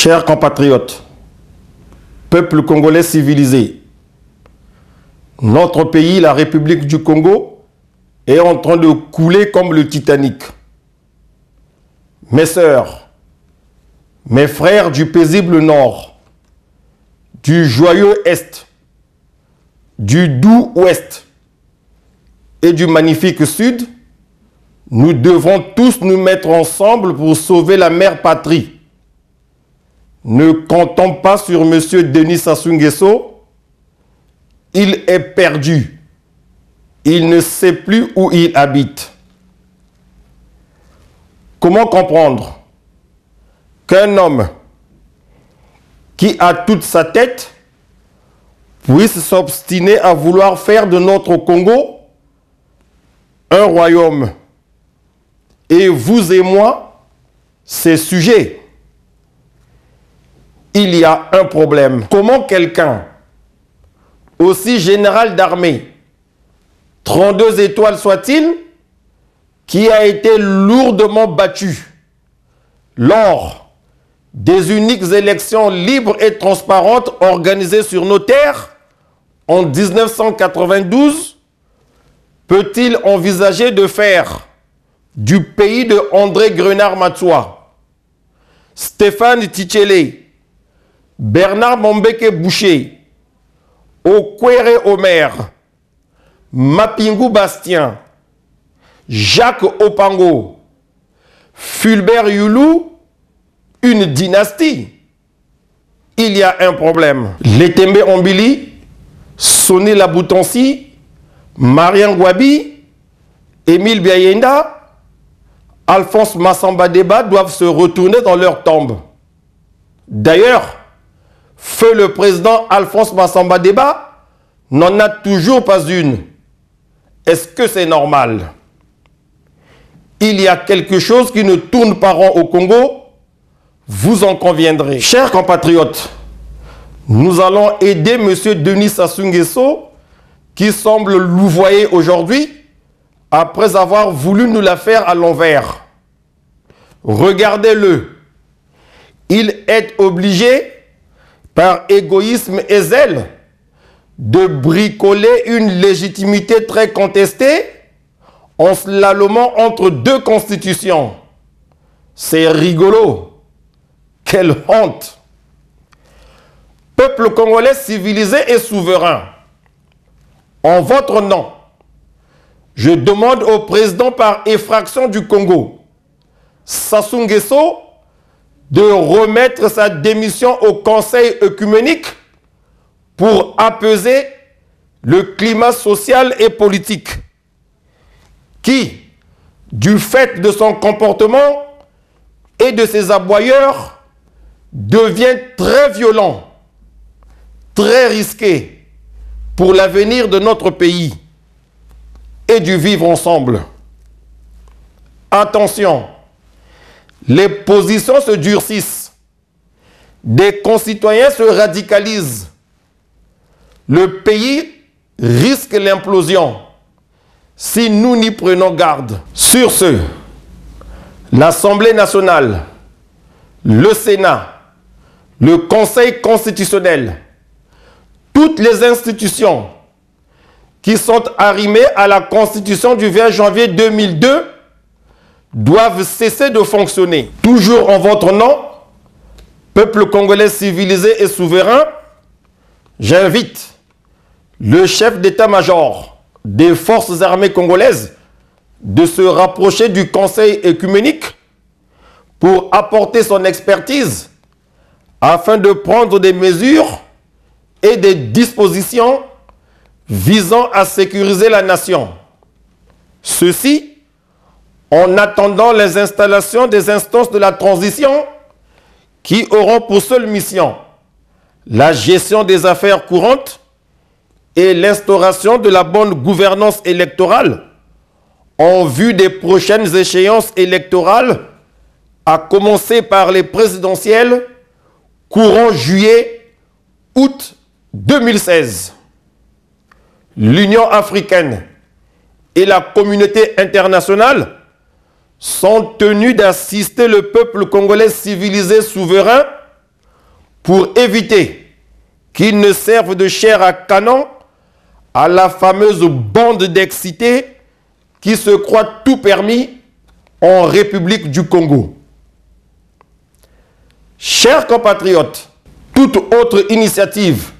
Chers compatriotes, peuple congolais civilisé, notre pays, la République du Congo, est en train de couler comme le Titanic. Mes sœurs, mes frères du paisible Nord, du joyeux Est, du doux Ouest et du magnifique Sud, nous devons tous nous mettre ensemble pour sauver la mère patrie. Ne comptons pas sur M. Denis Sassou Nguesso. Il est perdu. Il ne sait plus où il habite. Comment comprendre qu'un homme qui a toute sa tête puisse s'obstiner à vouloir faire de notre Congo un royaume? Et vous et moi, c'est sujet. Il y a un problème. Comment quelqu'un aussi général d'armée, 32 étoiles soit-il, qui a été lourdement battu lors des uniques élections libres et transparentes organisées sur nos terres en 1992, peut-il envisager de faire du pays de André Grenard-Matsua, Stéphane Tchele, Bernard Mombeke Boucher, Okwere Omer, Mapingu Bastien, Jacques Opango, Fulbert Youlou, une dynastie? Il y a un problème. Letembe Ombili, Sonny Laboutansi, Marian Gwabi, Émile Biayenda, Alphonse Massamba Deba doivent se retourner dans leur tombe. D'ailleurs, feu le président Alphonse Massamba Deba n'en a toujours pas une. Est-ce que c'est normal? Il y a quelque chose qui ne tourne pas rond au Congo, vous en conviendrez. Chers compatriotes, nous allons aider M. Denis Sassou Nguesso, qui semble louvoyer aujourd'hui, après avoir voulu nous la faire à l'envers. Regardez-le. Il est obligé, par égoïsme et zèle, de bricoler une légitimité très contestée en slalomant entre deux constitutions. C'est rigolo. Quelle honte! Peuple congolais civilisé et souverain, en votre nom, je demande au président par effraction du Congo, Sassou Nguesso, de remettre sa démission au Conseil œcuménique pour apaiser le climat social et politique qui, du fait de son comportement et de ses aboyeurs, devient très violent, très risqué pour l'avenir de notre pays et du vivre ensemble. Attention, les positions se durcissent, des concitoyens se radicalisent, le pays risque l'implosion si nous n'y prenons garde. Sur ce, l'Assemblée nationale, le Sénat, le Conseil constitutionnel, toutes les institutions qui sont arrimées à la Constitution du 20 janvier 2002 doivent cesser de fonctionner. Toujours en votre nom, peuple congolais civilisé et souverain, j'invite le chef d'état-major des forces armées congolaises de se rapprocher du Conseil œcuménique pour apporter son expertise afin de prendre des mesures et des dispositions visant à sécuriser la nation. Ceci en attendant les installations des instances de la transition qui auront pour seule mission la gestion des affaires courantes et l'instauration de la bonne gouvernance électorale en vue des prochaines échéances électorales, à commencer par les présidentielles courant juillet-août 2016. L'Union africaine et la communauté internationale sont tenus d'assister le peuple congolais civilisé souverain pour éviter qu'ils ne servent de chair à canon à la fameuse bande d'excités qui se croit tout permis en République du Congo. Chers compatriotes, toute autre initiative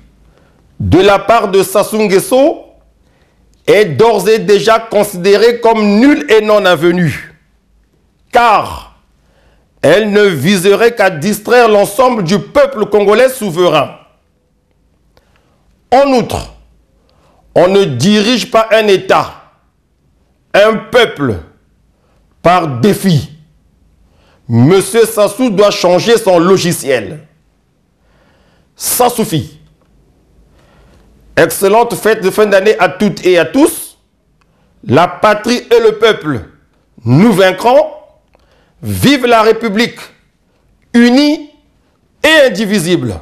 de la part de Sassou Nguesso est d'ores et déjà considérée comme nulle et non avenue, car elle ne viserait qu'à distraire l'ensemble du peuple congolais souverain. En outre, on ne dirige pas un État, un peuple, par défi. Monsieur Sassou doit changer son logiciel. Ça suffit. Excellente fête de fin d'année à toutes et à tous. La patrie et le peuple, nous vaincrons. Vive la République, unie et indivisible.